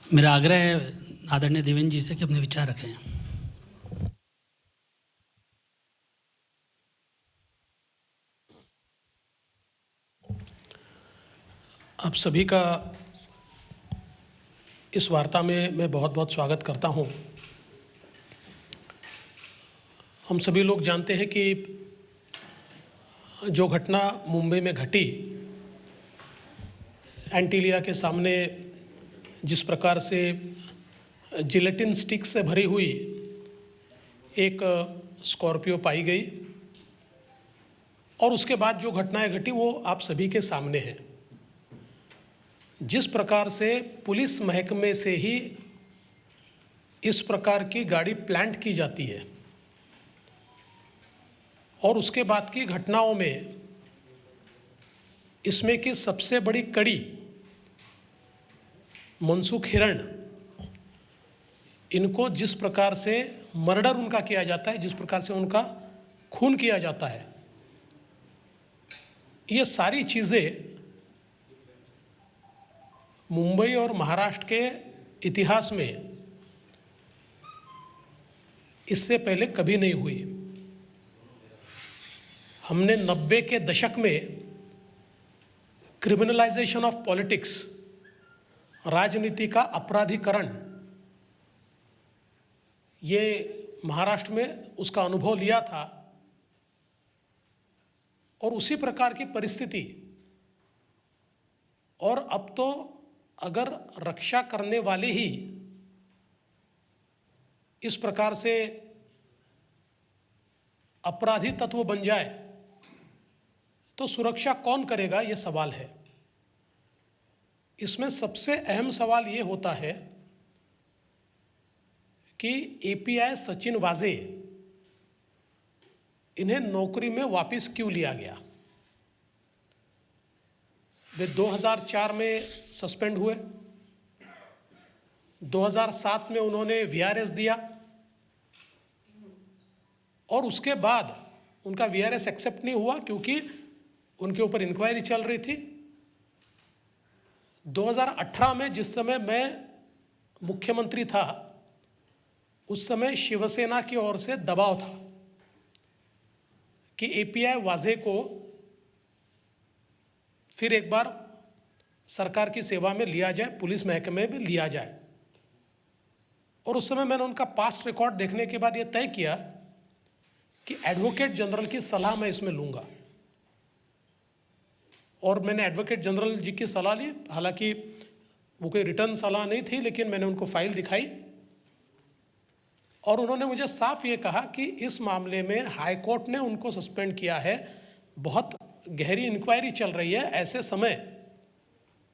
मेरा आग्रह है आदरणीय देवेंद्र जी से कि अपने विचार रखें। आप सभी का इस वार्ता में मैं बहुत बहुत स्वागत करता हूं। हम सभी लोग जानते हैं कि जो घटना मुंबई में घटी, एंटीलिया के सामने जिस प्रकार से जिलेटिन स्टिक से भरी हुई एक स्कॉर्पियो पाई गई और उसके बाद जो घटनाएं घटी वो आप सभी के सामने है। जिस प्रकार से पुलिस महकमे से ही इस प्रकार की गाड़ी प्लांट की जाती है और उसके बाद की घटनाओं में इसमें की सबसे बड़ी कड़ी मनसुख हिरण, इनको जिस प्रकार से मर्डर उनका किया जाता है, जिस प्रकार से उनका खून किया जाता है, ये सारी चीज़ें मुंबई और महाराष्ट्र के इतिहास में इससे पहले कभी नहीं हुई। हमने 90 के दशक में क्रिमिनलाइजेशन ऑफ पॉलिटिक्स, राजनीति का अपराधीकरण, ये महाराष्ट्र में उसका अनुभव लिया था और उसी प्रकार की परिस्थिति। और अब तो अगर रक्षा करने वाले ही इस प्रकार से अपराधी तत्व बन जाए तो सुरक्षा कौन करेगा, ये सवाल है। इसमें सबसे अहम सवाल ये होता है कि एपीआई सचिन वाजे, इन्हें नौकरी में वापस क्यों लिया गया। वे 2004 में सस्पेंड हुए, 2007 में उन्होंने वीआरएस दिया और उसके बाद उनका वीआरएस एक्सेप्ट नहीं हुआ क्योंकि उनके ऊपर इंक्वायरी चल रही थी। 2018 में जिस समय मैं मुख्यमंत्री था, उस समय शिवसेना की ओर से दबाव था कि एपीआई वाजे को फिर एक बार सरकार की सेवा में लिया जाए, पुलिस महकमे में लिया जाए। और उस समय मैंने उनका पास्ट रिकॉर्ड देखने के बाद ये तय किया कि एडवोकेट जनरल की सलाह मैं इसमें लूँगा। और मैंने एडवोकेट जनरल जी की सलाह ली। हालांकि वो कोई रिटर्न सलाह नहीं थी, लेकिन मैंने उनको फाइल दिखाई और उन्होंने मुझे साफ ये कहा कि इस मामले में हाई कोर्ट ने उनको सस्पेंड किया है, बहुत गहरी इंक्वायरी चल रही है, ऐसे समय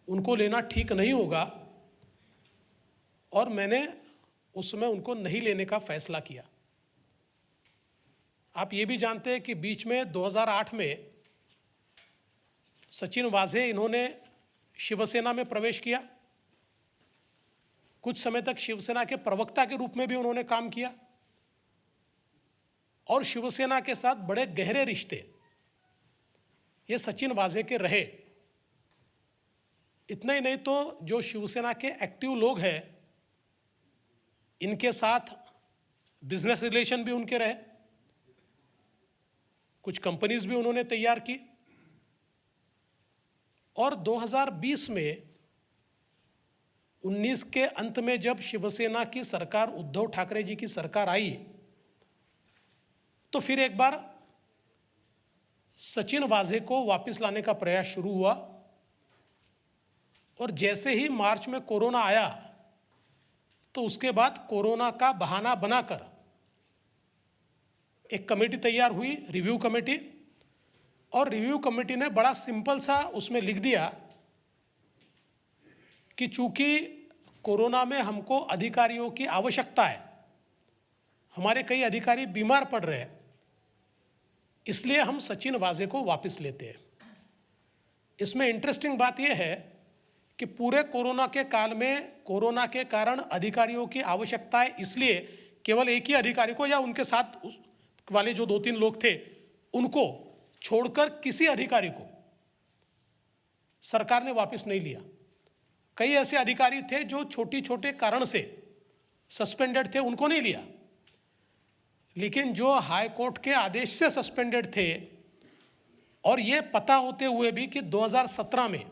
उनको लेना ठीक नहीं होगा। और मैंने उस समय उनको नहीं लेने का फैसला किया। आप ये भी जानते हैं कि बीच में 2008 में सचिन वाजे, इन्होंने शिवसेना में प्रवेश किया। कुछ समय तक शिवसेना के प्रवक्ता के रूप में भी उन्होंने काम किया और शिवसेना के साथ बड़े गहरे रिश्ते ये सचिन वाजे के रहे। इतना ही नहीं तो जो शिवसेना के एक्टिव लोग हैं, इनके साथ बिजनेस रिलेशन भी उनके रहे, कुछ कंपनीज भी उन्होंने तैयार की। और 2020 में 19 के अंत में जब शिवसेना की सरकार, उद्धव ठाकरे जी की सरकार आई, तो फिर एक बार सचिन वाजे को वापस लाने का प्रयास शुरू हुआ। और जैसे ही मार्च में कोरोना आया तो उसके बाद कोरोना का बहाना बनाकर एक कमेटी तैयार हुई, रिव्यू कमेटी। और रिव्यू कमेटी ने बड़ा सिंपल सा उसमें लिख दिया कि चूंकि कोरोना में हमको अधिकारियों की आवश्यकता है, हमारे कई अधिकारी बीमार पड़ रहे हैं, इसलिए हम सचिन वाजे को वापस लेते हैं। इसमें इंटरेस्टिंग बात यह है कि पूरे कोरोना के काल में कोरोना के कारण अधिकारियों की आवश्यकता है, इसलिए केवल एक ही अधिकारी को या उनके साथ वाले जो 2-3 लोग थे उनको छोड़कर किसी अधिकारी को सरकार ने वापस नहीं लिया। कई ऐसे अधिकारी थे जो छोटी छोटे कारण से सस्पेंडेड थे, उनको नहीं लिया, लेकिन जो हाई कोर्ट के आदेश से सस्पेंडेड थे और ये पता होते हुए भी कि 2017 में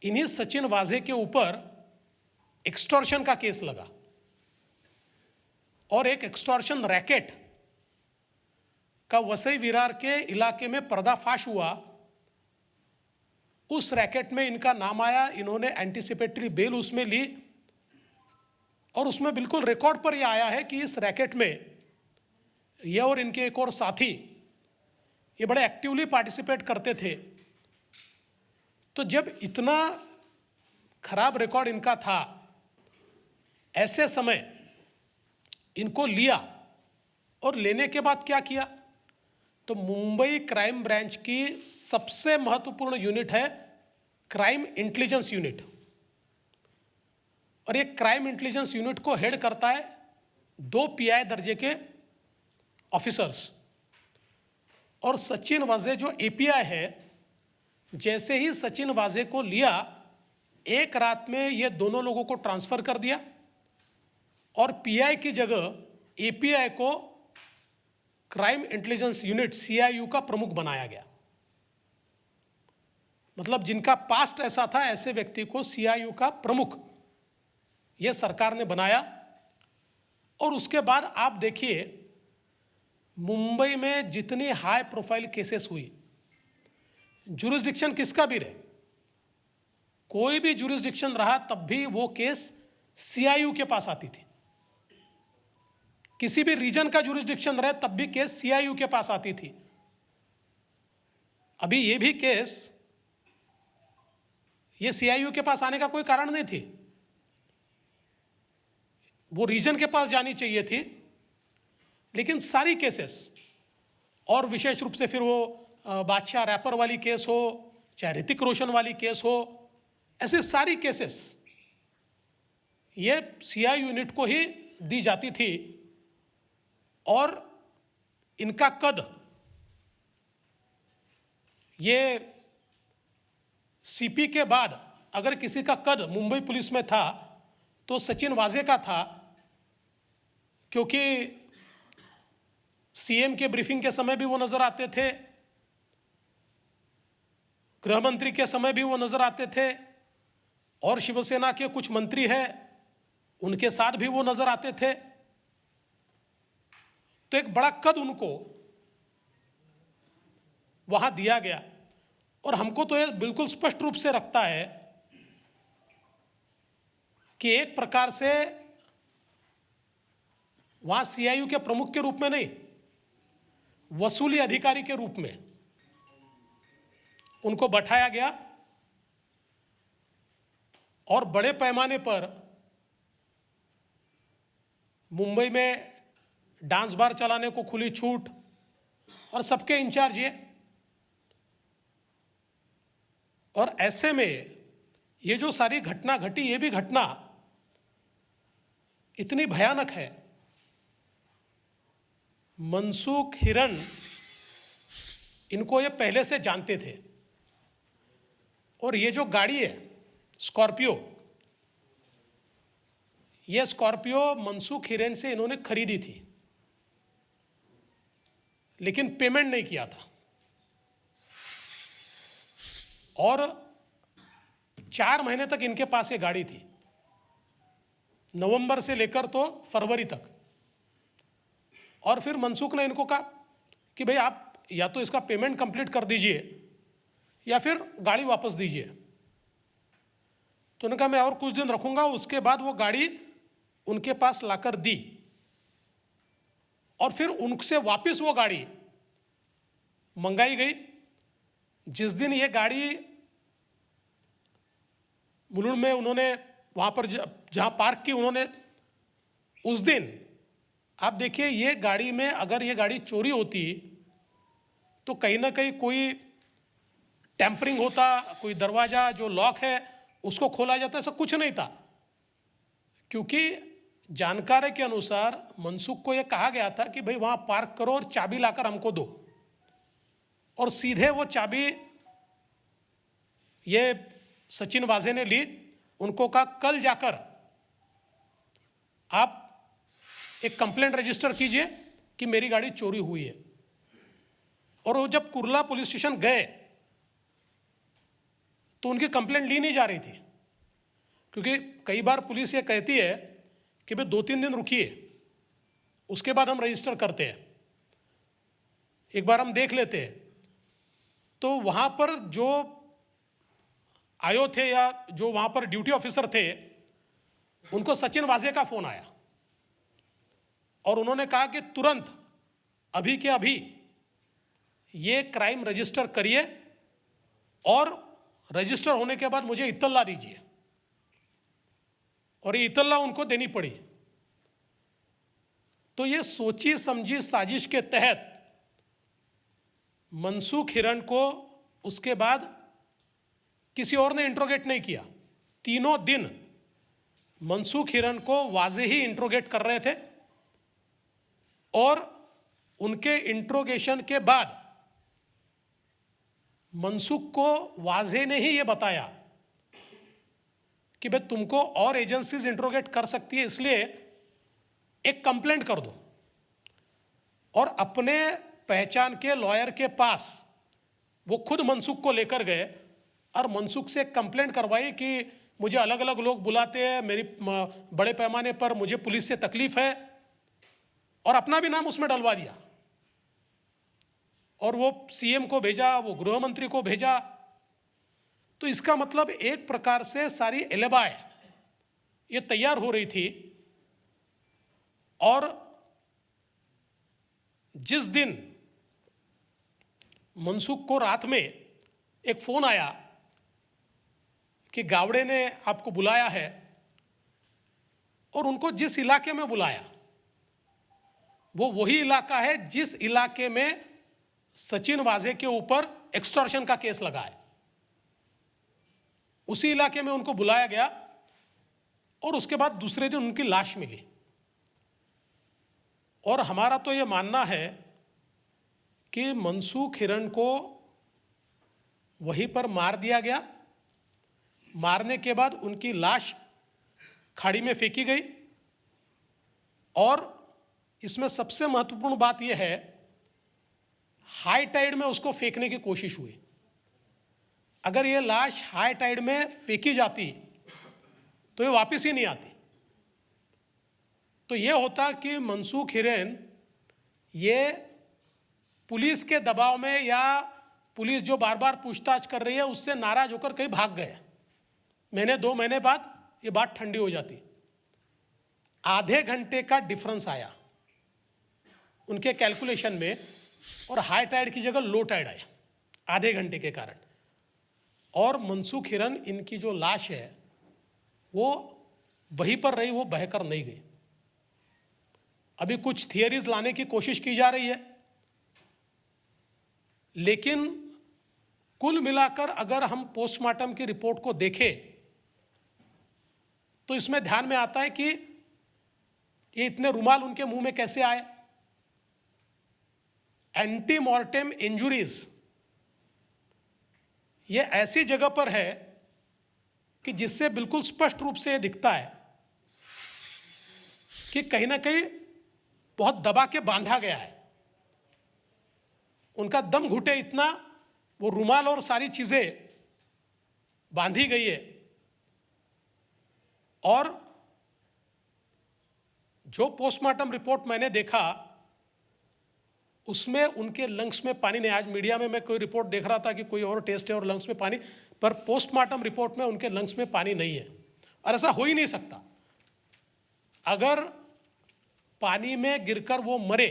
इन्हीं सचिन वाजे के ऊपर एक्सटॉर्शन का केस लगा और एक एक्सटॉर्शन रैकेट का वसई विरार के इलाके में पर्दाफाश हुआ। उस रैकेट में इनका नाम आया, इन्होंने एंटीसिपेटरी बेल उसमें ली और उसमें बिल्कुल रिकॉर्ड पर यह आया है कि इस रैकेट में ये और इनके एक और साथी ये बड़े एक्टिवली पार्टिसिपेट करते थे। तो जब इतना खराब रिकॉर्ड इनका था, ऐसे समय इनको लिया और लेने के बाद क्या किया, तो मुंबई क्राइम ब्रांच की सबसे महत्वपूर्ण यूनिट है क्राइम इंटेलिजेंस यूनिट, और ये क्राइम इंटेलिजेंस यूनिट को हेड करता है 2 PI दर्जे के ऑफिसर्स। और सचिन वाजे जो API है, जैसे ही सचिन वाजे को लिया, एक रात में ये दोनों लोगों को ट्रांसफर कर दिया और PI की जगह API को क्राइम इंटेलिजेंस यूनिट CIU का प्रमुख बनाया गया। मतलब जिनका पास्ट ऐसा था, ऐसे व्यक्ति को CIU का प्रमुख यह सरकार ने बनाया। और उसके बाद आप देखिए, मुंबई में जितनी हाई प्रोफाइल केसेस हुई, जुरिस्डिक्शन किसका भी रहे, कोई भी जुरिस्डिक्शन रहा, तब भी वो केस CIU के पास आती थी। किसी भी रीजन का जुरिस्डिक्शन रहे, तब भी केस CIU के पास आती थी। अभी ये भी केस ये CIU के पास आने का कोई कारण नहीं थी, वो रीजन के पास जानी चाहिए थी। लेकिन सारी केसेस, और विशेष रूप से फिर वो बादशाह रैपर वाली केस हो, चाहे ऋतिक रोशन वाली केस हो, ऐसे सारी केसेस ये CIU यूनिट को ही दी जाती थी। और इनका कद, ये CP के बाद अगर किसी का कद मुंबई पुलिस में था तो सचिन वाजे का था, क्योंकि CM के ब्रीफिंग के समय भी वो नजर आते थे, गृह मंत्री के समय भी वो नजर आते थे, और शिवसेना के कुछ मंत्री हैं उनके साथ भी वो नजर आते थे। तो एक बड़ा कद उनको वहां दिया गया। और हमको तो ये बिल्कुल स्पष्ट रूप से रखता है कि एक प्रकार से वहां CIU के प्रमुख के रूप में नहीं, वसूली अधिकारी के रूप में उनको बैठाया गया और बड़े पैमाने पर मुंबई में डांस बार चलाने को खुली छूट, और सबके इंचार्ज ये। और ऐसे में ये जो सारी घटना घटी, ये भी घटना इतनी भयानक है। मनसुख हिरन इनको ये पहले से जानते थे, और ये जो गाड़ी है स्कॉर्पियो, ये स्कॉर्पियो मनसुख हिरन से इन्होंने खरीदी थी, लेकिन पेमेंट नहीं किया था। और 4 महीने तक इनके पास ये गाड़ी थी, नवंबर से लेकर तो फरवरी तक। और फिर मनसुख ने इनको कहा कि भाई आप या तो इसका पेमेंट कंप्लीट कर दीजिए या फिर गाड़ी वापस दीजिए। तो उन्होंने कहा मैं और कुछ दिन रखूंगा। उसके बाद वो गाड़ी उनके पास लाकर दी, और फिर उनसे वापस वो गाड़ी मंगाई गई। जिस दिन ये गाड़ी मुलुंड में उन्होंने वहां पर जहां पार्क की, उन्होंने उस दिन, आप देखिए, ये गाड़ी में अगर ये गाड़ी चोरी होती तो कहीं ना कहीं कोई टैंपरिंग होता, कोई दरवाजा जो लॉक है उसको खोला जाता, ऐसा कुछ नहीं था। क्योंकि जानकारी के अनुसार मनसुख को यह कहा गया था कि भाई वहां पार्क करो और चाबी लाकर हमको दो, और सीधे वो चाबी ये सचिन वाजे ने ली, उनको कहा कल जाकर आप एक कंप्लेंट रजिस्टर कीजिए कि मेरी गाड़ी चोरी हुई है। और वो जब कुर्ला पुलिस स्टेशन गए तो उनकी कंप्लेंट ली नहीं जा रही थी, क्योंकि कई बार पुलिस ये कहती है कि भाई 2-3 दिन रुकिए, उसके बाद हम रजिस्टर करते हैं, एक बार हम देख लेते हैं। तो वहाँ पर जो आयो थे या जो वहाँ पर ड्यूटी ऑफिसर थे, उनको सचिन वाजे का फ़ोन आया और उन्होंने कहा कि तुरंत अभी के अभी ये क्राइम रजिस्टर करिए और रजिस्टर होने के बाद मुझे इत्तला दीजिए। और ये इत्तला उनको देनी पड़ी। तो ये सोची समझी साजिश के तहत मनसुख हिरन को उसके बाद किसी और ने इंट्रोगेट नहीं किया। 3 दिन मनसुख हिरन को वाजे ही इंट्रोगेट कर रहे थे और उनके इंट्रोगेशन के बाद मनसुख को वाजे ने ही ये बताया कि भाई तुमको और एजेंसीज इंट्रोगेट कर सकती है, इसलिए एक कंप्लेंट कर दो। और अपने पहचान के लॉयर के पास वो खुद मनसुख को लेकर गए और मनसुख से कंप्लेंट करवाई कि मुझे अलग अलग लोग बुलाते हैं, मेरी बड़े पैमाने पर मुझे पुलिस से तकलीफ है, और अपना भी नाम उसमें डलवा दिया। और वो सीएम को भेजा, वो गृह मंत्री को भेजा। तो इसका मतलब एक प्रकार से सारी एलिबाई ये तैयार हो रही थी। और जिस दिन मनसुख को रात में एक फोन आया कि गावड़े ने आपको बुलाया है, और उनको जिस इलाके में बुलाया वो वही इलाका है जिस इलाके में सचिन वाजे के ऊपर एक्सटॉर्शन का केस लगा है, उसी इलाके में उनको बुलाया गया। और उसके बाद दूसरे दिन उनकी लाश मिली। और हमारा तो ये मानना है कि मनसुख हिरन को वहीं पर मार दिया गया। मारने के बाद उनकी लाश खाड़ी में फेंकी गई। और इसमें सबसे महत्वपूर्ण बात यह है, हाई टाइड में उसको फेंकने की कोशिश हुई। अगर ये लाश हाई टाइड में फेंकी जाती तो ये वापस ही नहीं आती। तो ये होता कि मनसुख हिरेन ये पुलिस के दबाव में या पुलिस जो बार बार पूछताछ कर रही है उससे नाराज होकर कहीं भाग गए। महीने 2 महीने बाद ये बात ठंडी हो जाती। आधे घंटे का डिफरेंस आया उनके कैलकुलेशन में, और हाई टाइड की जगह लो टाइड आया आधे घंटे के कारण। और मनसुख हिरन इनकी जो लाश है वो वहीं पर रही, वो बहकर नहीं गई। अभी कुछ थियरीज लाने की कोशिश की जा रही है, लेकिन कुल मिलाकर अगर हम पोस्टमार्टम की रिपोर्ट को देखें तो इसमें ध्यान में आता है कि ये इतने रुमाल उनके मुंह में कैसे आए। एंटीमॉर्टेम इंजुरीज ये ऐसी जगह पर है कि जिससे बिल्कुल स्पष्ट रूप से दिखता है कि कहीं ना कहीं बहुत दबा के बांधा गया है। उनका दम घुटे इतना वो रुमाल और सारी चीजें बांधी गई है। और जो पोस्टमार्टम रिपोर्ट मैंने देखा उसमें उनके लंग्स में पानी नहीं। आज मीडिया में मैं कोई रिपोर्ट देख रहा था कि कोई और टेस्ट है और लंग्स में पानी, पर पोस्टमार्टम रिपोर्ट में उनके लंग्स में पानी नहीं है। और ऐसा हो ही नहीं सकता। अगर पानी में गिरकर वो मरे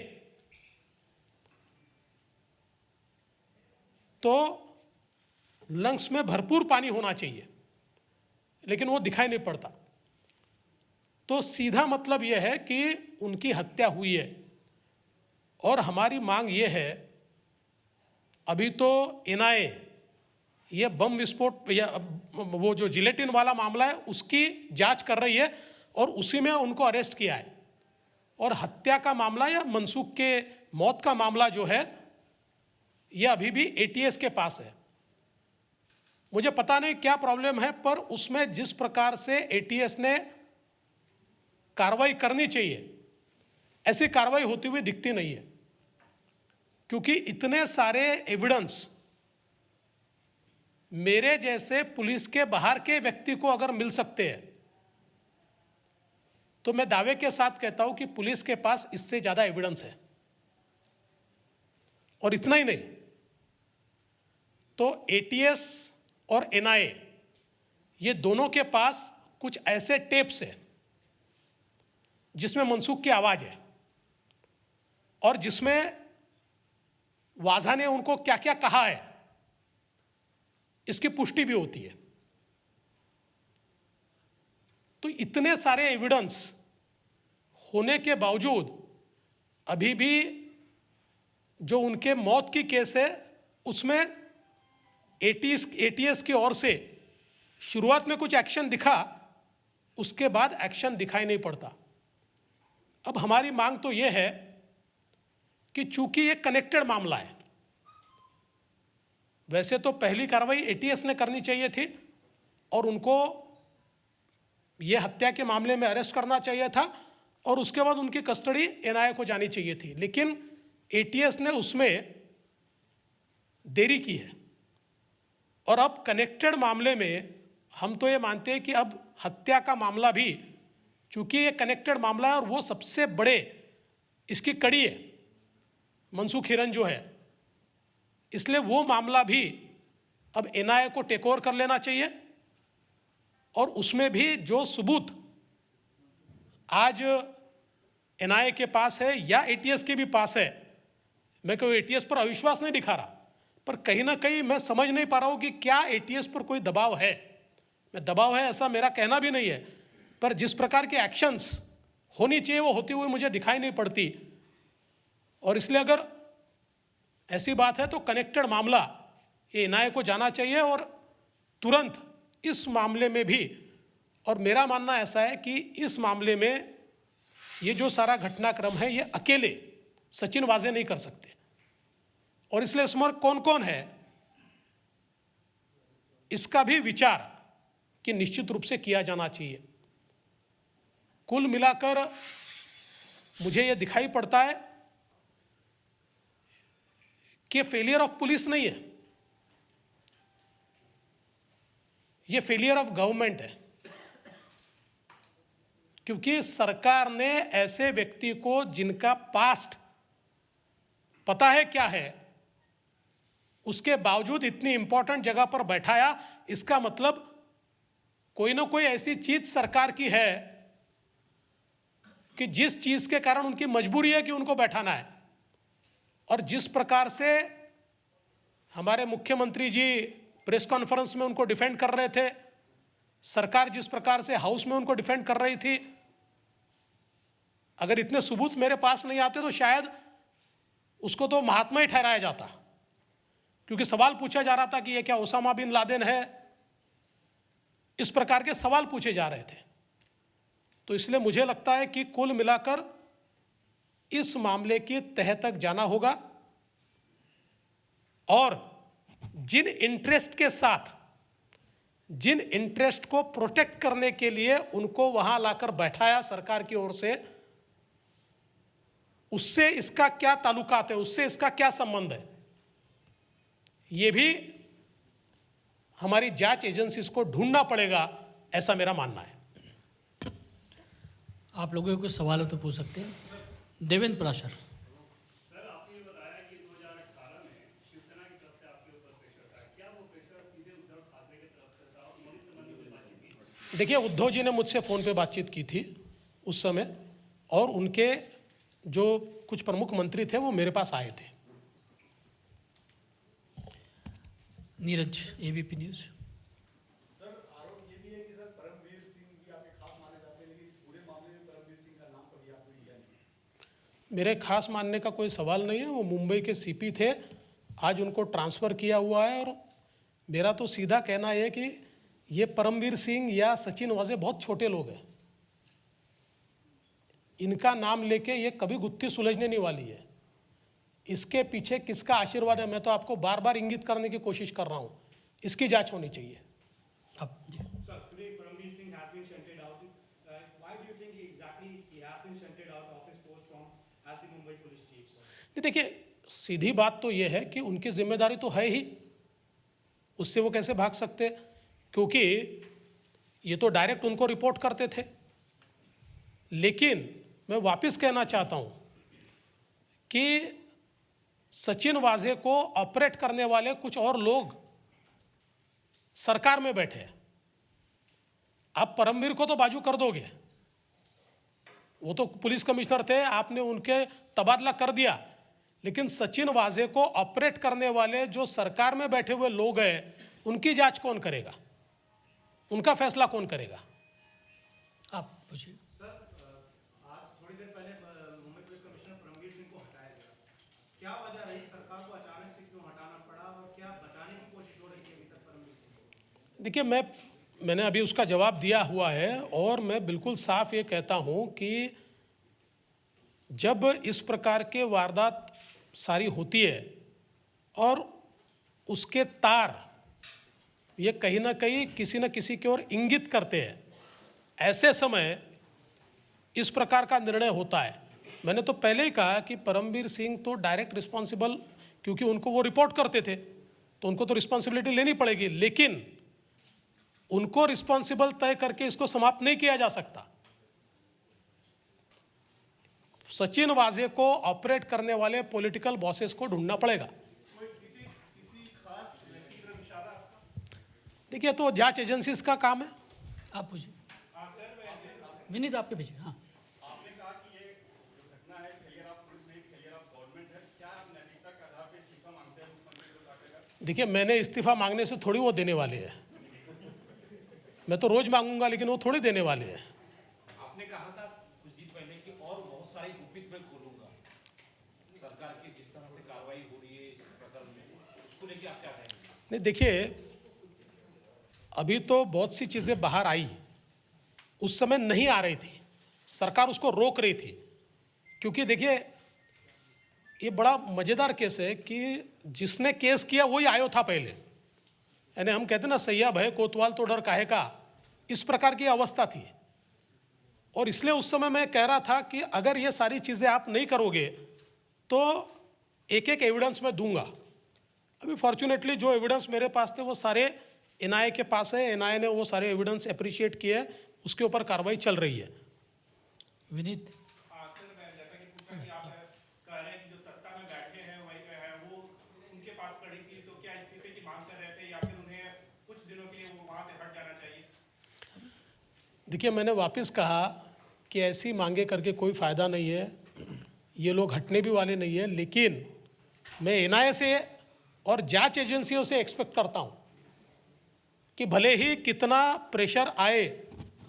तो लंग्स में भरपूर पानी होना चाहिए, लेकिन वो दिखाई नहीं पड़ता। तो सीधा मतलब यह है कि उनकी हत्या हुई है। और हमारी मांग ये है, अभी तो एनआईए ये बम विस्फोट या वो जो जिलेटिन वाला मामला है उसकी जांच कर रही है और उसी में उनको अरेस्ट किया है। और हत्या का मामला या मनसुख के मौत का मामला जो है ये अभी भी एटीएस के पास है। मुझे पता नहीं क्या प्रॉब्लम है, पर उसमें जिस प्रकार से एटीएस ने कार्रवाई करनी चाहिए, ऐसी कार्रवाई होती हुई दिखती नहीं है, क्योंकि इतने सारे एविडेंस मेरे जैसे पुलिस के बाहर के व्यक्ति को अगर मिल सकते हैं, तो मैं दावे के साथ कहता हूं कि पुलिस के पास इससे ज्यादा एविडेंस है। और इतना ही नहीं, तो एटीएस और एनआईए ये दोनों के पास कुछ ऐसे टेप्स हैं जिसमें मनसूख की आवाज है और जिसमें वाजा ने उनको क्या क्या कहा है इसकी पुष्टि भी होती है। तो इतने सारे एविडेंस होने के बावजूद अभी भी जो उनके मौत की केस है उसमें एटीएस की ओर से शुरुआत में कुछ एक्शन दिखा, उसके बाद एक्शन दिखाई नहीं पड़ता। अब हमारी मांग तो यह है कि चूंकि ये कनेक्टेड मामला है, वैसे तो पहली कार्रवाई एटीएस ने करनी चाहिए थी और उनको ये हत्या के मामले में अरेस्ट करना चाहिए था और उसके बाद उनकी कस्टडी एनआईए को जानी चाहिए थी, लेकिन एटीएस ने उसमें देरी की है। और अब कनेक्टेड मामले में हम तो ये मानते हैं कि अब हत्या का मामला भी, चूंकि ये कनेक्टेड मामला है और वो सबसे बड़े इसकी कड़ी है मनसूख हिरन जो है, इसलिए वो मामला भी अब एनआईए को टेक ओवर कर लेना चाहिए और उसमें भी जो सबूत आज एनआईए के पास है या एटीएस के भी पास है, मैं कोई एटीएस पर अविश्वास नहीं दिखा रहा, पर कहीं ना कहीं मैं समझ नहीं पा रहा हूं कि क्या एटीएस पर कोई दबाव है। मैं दबाव है ऐसा मेरा कहना भी नहीं है, पर जिस प्रकार के एक्शंस होनी चाहिए वो होती हुई मुझे दिखाई नहीं पड़ती। और इसलिए अगर ऐसी बात है तो कनेक्टेड मामला ये एनआईए को जाना चाहिए और तुरंत इस मामले में भी। और मेरा मानना ऐसा है कि इस मामले में ये जो सारा घटनाक्रम है ये अकेले सचिन वाजे नहीं कर सकते, और इसलिए इसमें कौन कौन है इसका भी विचार कि निश्चित रूप से किया जाना चाहिए। कुल मिलाकर मुझे यह दिखाई पड़ता है कि फेलियर ऑफ पुलिस नहीं है, यह फेलियर ऑफ गवर्नमेंट है, क्योंकि सरकार ने ऐसे व्यक्ति को जिनका पास्ट पता है क्या है, उसके बावजूद इतनी इंपॉर्टेंट जगह पर बैठाया। इसका मतलब कोई ना कोई ऐसी चीज सरकार की है कि जिस चीज के कारण उनकी मजबूरी है कि उनको बैठाना है। और जिस प्रकार से हमारे मुख्यमंत्री जी प्रेस कॉन्फ्रेंस में उनको डिफेंड कर रहे थे, सरकार जिस प्रकार से हाउस में उनको डिफेंड कर रही थी, अगर इतने सबूत मेरे पास नहीं आते तो शायद उसको तो महात्मा ही ठहराया जाता, क्योंकि सवाल पूछा जा रहा था कि यह क्या ओसामा बिन लादेन है, इस प्रकार के सवाल पूछे जा रहे थे। तो इसलिए मुझे लगता है कि कुल मिलाकर इस मामले की तह तक जाना होगा और जिन इंटरेस्ट के साथ, जिन इंटरेस्ट को प्रोटेक्ट करने के लिए उनको वहां लाकर बैठाया सरकार की ओर से, उससे इसका क्या ताल्लुकात है, उससे इसका क्या संबंध है, ये भी हमारी जांच एजेंसीज को ढूंढना पड़ेगा, ऐसा मेरा मानना है। आप लोगों को कुछ सवाल हो तो पूछ सकते हैं। देवेंद्र पराशर। सर, आपने बताया कि 2018 में शिवसेना की तरफ से आपके ऊपर प्रेशर था, क्या वो प्रेशर सीधे उद्धव ठाकरे की तरफ से था? और इस संबंध में कोई बातचीत की? देखिए, उद्धव जी ने मुझसे फ़ोन पे बातचीत की थी उस समय, और उनके जो कुछ प्रमुख मंत्री थे वो मेरे पास आए थे। Neeraj, ABP news. सर, आरोप ये भी है कि सर परमवीर सिंह भी आपके खास माने जाते हैं, लेकिन इस पूरे मामले में परमवीर सिंह का नाम कभी आपको लिया नहीं। मेरे खास मानने का कोई सवाल नहीं है, वो मुंबई के सीपी थे, आज उनको ट्रांसफ़र किया हुआ है। और मेरा तो सीधा कहना है कि ये परमवीर सिंह या सचिन वाजे बहुत छोटे लोग हैं, इनका नाम लेके ये कभी गुत्थी सुलझने नहीं वाली है। इसके पीछे किसका आशीर्वाद है, मैं तो आपको बार बार इंगित करने की कोशिश कर रहा हूँ। इसकी जांच होनी चाहिए। अब जी Sir, today Paramveer Singh has been shunted out. Why do you think he has been shunted out of his post from as the Mumbai Police Chief, sir? नहीं, देखिए सीधी बात तो ये है कि उनकी जिम्मेदारी तो है ही, उससे वो कैसे भाग सकते, क्योंकि ये तो डायरेक्ट उनको रिपोर्ट करते थे। लेकिन मैं वापस कहना चाहता हूं कि सचिन वाजे को ऑपरेट करने वाले कुछ और लोग सरकार में बैठे हैं। आप परमवीर को तो बाजू कर दोगे, वो तो पुलिस कमिश्नर थे, आपने उनके तबादला कर दिया, लेकिन सचिन वाजे को ऑपरेट करने वाले जो सरकार में बैठे हुए लोग हैं, उनकी जांच कौन करेगा, उनका फैसला कौन करेगा? आप पूछिए। सर, आज थोड़ी देर पहले मुंबई पुलिस कमिश्नर परमवीर सिंह को हटाया गया। क्या वजह रही, सरकार को अचानक से क्यों हटाना पड़ा और क्या बचाने की कोशिश हो रही थी अभी तक परमवीर सिंह को? देखिए, मैंने अभी उसका जवाब दिया हुआ है और मैं बिल्कुल साफ ये कहता हूं कि जब इस प्रकार के वारदात सारी होती है और उसके तार ये कहीं ना कहीं किसी न किसी की ओर इंगित करते हैं, ऐसे समय इस प्रकार का निर्णय होता है। मैंने तो पहले ही कहा कि परमवीर सिंह तो डायरेक्ट रिस्पॉन्सिबल, क्योंकि उनको वो रिपोर्ट करते थे तो उनको तो रिस्पॉन्सिबिलिटी लेनी पड़ेगी, लेकिन उनको रिस्पॉन्सिबल तय करके इसको समाप्त नहीं किया जा सकता। सचिन वाजे को ऑपरेट करने वाले पॉलिटिकल बॉसेस को ढूंढना पड़ेगा। किसी खास व्यक्ति की तरफ इशारा आपका? देखिए, तो जांच एजेंसीज का काम है। आप पूछिए। विनीत आपके पीछे। हाँ, आपने कहा कि ये जो घटना है फेलियर ऑफ पुलिस नहीं, फेलियर ऑफ गवर्नमेंट है। क्या आप नैतिकता के आधार पर इस्तीफा मांगते हैं मुख्यमंत्री को काटेगा? देखिए, मैंने इस्तीफा मांगने से थोड़ी वो देने वाले हैं, मैं तो रोज मांगूंगा, लेकिन वो थोड़ी देने वाले हैं। आपने कहा था कुछ दिन पहले कि और बहुत सारी गुपित मैं खोलूंगा, सरकार की जिस तरह से कार्रवाई हो रही है इस प्रकरण में, उसको लेके आप क्या कहेंगे? नहीं, देखिए, अभी तो बहुत सी चीज़ें बाहर आई, उस समय नहीं आ रही थी, सरकार उसको रोक रही थी। क्योंकि देखिए, ये बड़ा मज़ेदार केस है कि जिसने केस किया वही आयो था पहले, यानी हम कहते ना, सैया भय कोतवाल तो डर काहे का, इस प्रकार की अवस्था थी। और इसलिए उस समय मैं कह रहा था कि अगर ये सारी चीज़ें आप नहीं करोगे तो एक एक एविडेंस मैं दूंगा। अभी फॉर्चुनेटली जो एविडेंस मेरे पास थे वो सारे एनआईए के पास है, एनआईए ने वो सारे एविडेंस अप्रिशिएट किए हैं, उसके ऊपर कार्रवाई चल रही है। विनीत। सर, जैसा कि पूछा कि आप कह रहे हैं कि जो सत्ता में बैठे हैं वही है, वो उनके पास खड़ी थी, तो क्या इस्तीफे की मांग कर रहे थे या फिर उन्हें कुछ दिनों के लिए वो वहां से हट जाना चाहिए? देखिए, मैंने वापस कहा कि ऐसी मांगे करके कोई फ़ायदा नहीं है, ये लोग हटने भी वाले नहीं है, लेकिन मैं एनआईए से और जांच एजेंसियों से एक्सपेक्ट करता हूं कि भले ही कितना प्रेशर आए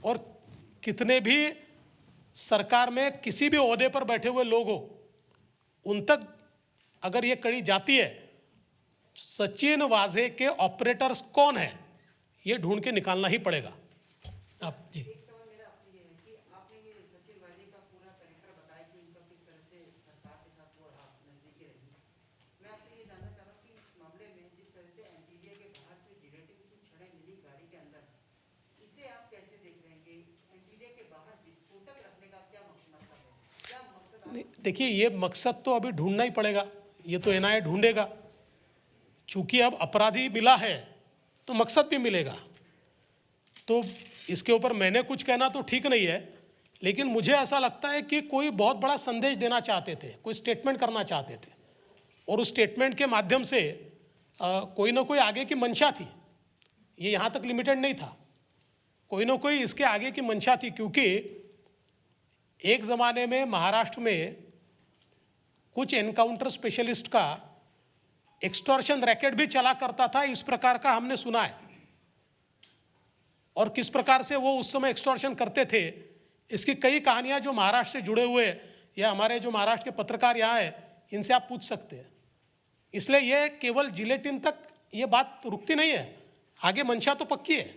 और कितने भी सरकार में किसी भी ओहदे पर बैठे हुए लोग हो, उन तक अगर ये कड़ी जाती है, सचिन वाजे के ऑपरेटर्स कौन है ये ढूंढ के निकालना ही पड़ेगा। आप जी। एक सवाल मेरा आपसे ये है कि आपने ये सचिन वाजे का पूरा कैरेक्टर बताया कि उनका किस तरह से सरकार के साथ वो रहा, नजदीकी रही। मैं आपसे ये जानना चाह रहा हूँ कि इस मामले में जिस तरह से एनटीवीए के बाहर जो जिलेटिन की छड़ें मिली गाड़ी के अंदर, इसे आप कैसे देख रहे हैं कि एनटीवीए के बाहर विस्फोटक रखने का क्या मतलब है, क्या मकसद? नहीं, देखिए, ये मकसद तो अभी ढूंढना ही पड़ेगा, ये तो एनआईए ढूंढेगा। चूंकि अब अपराधी मिला है तो मकसद भी मिलेगा, तो इसके ऊपर मैंने कुछ कहना तो ठीक नहीं है, लेकिन मुझे ऐसा लगता है कि कोई बहुत बड़ा संदेश देना चाहते थे, कोई स्टेटमेंट करना चाहते थे, और उस स्टेटमेंट के माध्यम से कोई ना कोई आगे की मंशा थी। ये यहाँ तक लिमिटेड नहीं था, कोई ना कोई इसके आगे की मंशा थी। क्योंकि एक ज़माने में महाराष्ट्र में कुछ एनकाउंटर स्पेशलिस्ट का एक्सटॉर्शन रैकेट भी चला करता था, इस प्रकार का हमने सुना है। और किस प्रकार से वो उस समय एक्सटॉर्शन करते थे, इसकी कई कहानियां जो महाराष्ट्र से जुड़े हुए या हमारे जो महाराष्ट्र के पत्रकार यहाँ हैं, इनसे आप पूछ सकते हैं। इसलिए ये केवल जिलेटिन तक ये बात रुकती नहीं है, आगे मंशा तो पक्की है।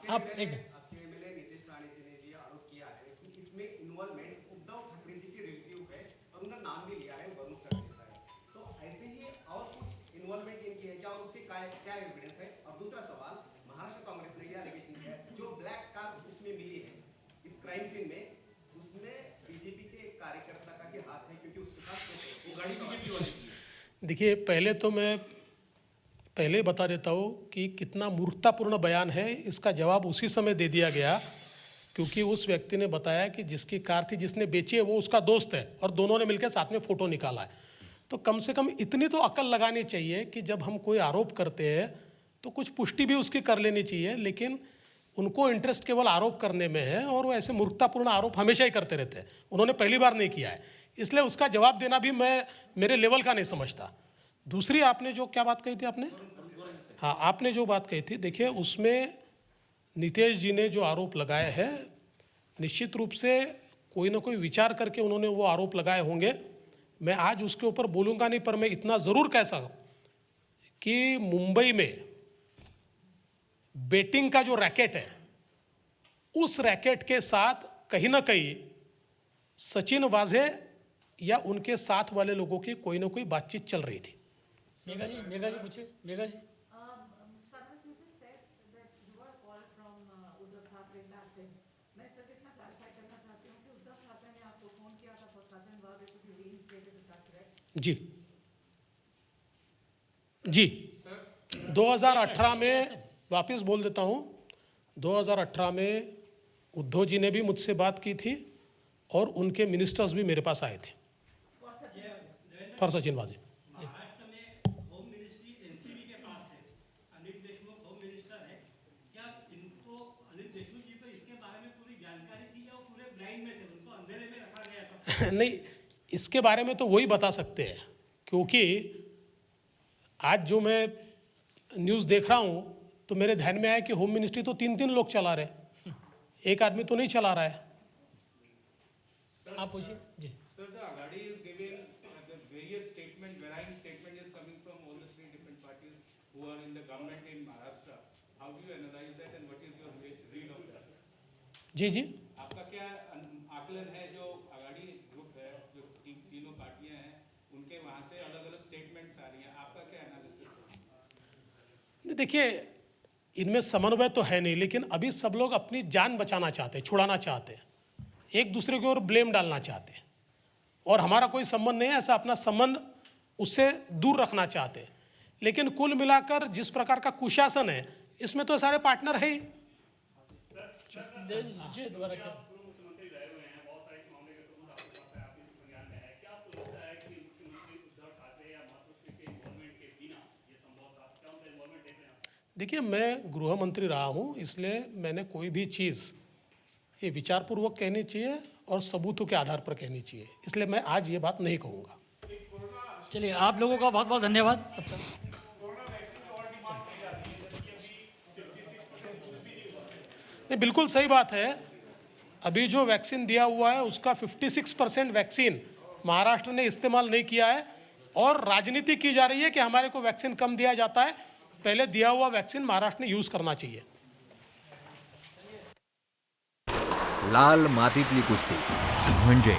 आप एक मिनट। आपके एमएलए नीतीश राणे जी ने ये आरोप किया है कि इसमें इन्वॉल्वमेंट उद्धव ठाकरे जी की रिलेटिव है और उनका नाम भी लिया है वरुण सरदेसाई। तो ऐसे ही और कुछ इन्वॉल्वमेंट इनकी है क्या, और उसके क्या एविडेंस है? और दूसरा सवाल, महाराष्ट्र कांग्रेस ने ये एलिगेशन किया है, जो ब्लैक कार उसमें मिली है इस क्राइम सीन में, उसमें बीजेपी के कार्यकर्ता का भी हाथ है, क्योंकि उसके साथ वो गाड़ी बीजेपी वाली थी। देखिए, पहले तो मैं पहले बता देता हूँ कि कितना मूर्खतापूर्ण बयान है। इसका जवाब उसी समय दे दिया गया क्योंकि उस व्यक्ति ने बताया कि जिसकी कार थी, जिसने बेची है, वो उसका दोस्त है और दोनों ने मिलकर साथ में फ़ोटो निकाला है। तो कम से कम इतनी तो अकल लगानी चाहिए कि जब हम कोई आरोप करते हैं तो कुछ पुष्टि भी उसकी कर लेनी चाहिए। लेकिन उनको इंटरेस्ट केवल आरोप करने में है और वो ऐसे मूर्खतापूर्ण आरोप हमेशा ही करते रहते हैं। उन्होंने पहली बार नहीं किया है, इसलिए उसका जवाब देना भी मैं मेरे लेवल का नहीं समझता। दूसरी, आपने जो क्या बात कही थी आपने, हाँ, आपने जो बात कही थी, देखिए उसमें नीतीश जी ने जो आरोप लगाए हैं, निश्चित रूप से कोई ना कोई विचार करके उन्होंने वो आरोप लगाए होंगे। मैं आज उसके ऊपर बोलूँगा नहीं, पर मैं इतना ज़रूर कह सकूँ कि मुंबई में बेटिंग का जो रैकेट है, उस रैकेट के साथ कहीं ना कहीं सचिन वाजे या उनके साथ वाले लोगों की कोई ना कोई बातचीत चल रही थी। मेघा जी पूछिए। मेघा जी, जी जी, 2018 में वापस बोल देता हूँ, 2018 में उद्धव जी ने भी मुझसे बात की थी और उनके मिनिस्टर्स भी मेरे पास आए थे फॉर सचिन वाजे। महाराष्ट्र में होम मिनिस्ट्री एनसीबी के पास है, अनिल देशमुख होम मिनिस्टर है, क्या इनको अनिल देशमुख जी को इसके बारे में पूरी जानकारी थी या वो पूरे ब्लाइंड में थे, उनको अंधेरे में रखा गया था? नहीं, इसके बारे में तो वही बता सकते हैं, क्योंकि आज जो मैं न्यूज़ देख रहा हूँ तो मेरे ध्यान में आया कि होम मिनिस्ट्री तो 3 लोग चला रहे, एक आदमी तो नहीं चला रहा है। आप पूछिए जी। Sir, the Aghadi is giving the various statement, varying statement is coming from all the 3 different parties who are in the government in Maharashtra. How do you analyze that and what is your read of that? जी जी, आपका क्या आकलन है, जो Aghadi group है, जो तीनों पार्टियां हैं, उनके वहां से अलग-अलग स्टेटमेंट्स आ रही हैं, आपका क्या एनालिसिस है? देखिए, इनमें समन्वय तो है नहीं, लेकिन अभी सब लोग अपनी जान बचाना चाहते हैं, छुड़ाना चाहते हैं, एक दूसरे के ओर ब्लेम डालना चाहते हैं और हमारा कोई संबंध नहीं है, ऐसा अपना संबंध उससे दूर रखना चाहते हैं। लेकिन कुल मिलाकर जिस प्रकार का कुशासन है, इसमें तो सारे पार्टनर है ही। जी, दोबारा क्या? मुख्यमंत्री रहे हुए हैं, बहुत सारे मामले के सबूत आपके पास है, आपके संज्ञान में है। क्या आपको लगता है कि मुख्यमंत्री उद्धव ठाकरे या मातोश्री के इन्वॉल्वमेंट के बिना ये संभव था? क्या उनका इन्वॉल्वमेंट देख रहे हैं? देखिए, मैं गृह मंत्री रहा हूँ, इसलिए मैंने कोई भी चीज़ ये विचारपूर्वक कहनी चाहिए और सबूतों के आधार पर कहनी चाहिए, इसलिए मैं आज ये बात नहीं कहूँगा। चलिए, आप लोगों का बहुत बहुत धन्यवाद सबका। नहीं, बिल्कुल सही बात है। अभी जो वैक्सीन दिया हुआ है उसका 56% वैक्सीन महाराष्ट्र ने इस्तेमाल नहीं किया है और राजनीति की जा रही है कि हमारे को वैक्सीन कम दिया जाता है। पहले दिया हुआ वैक्सीन महाराष्ट्र ने यूज़ करना चाहिए। लाल मातीतली कुस्ती म्हणजे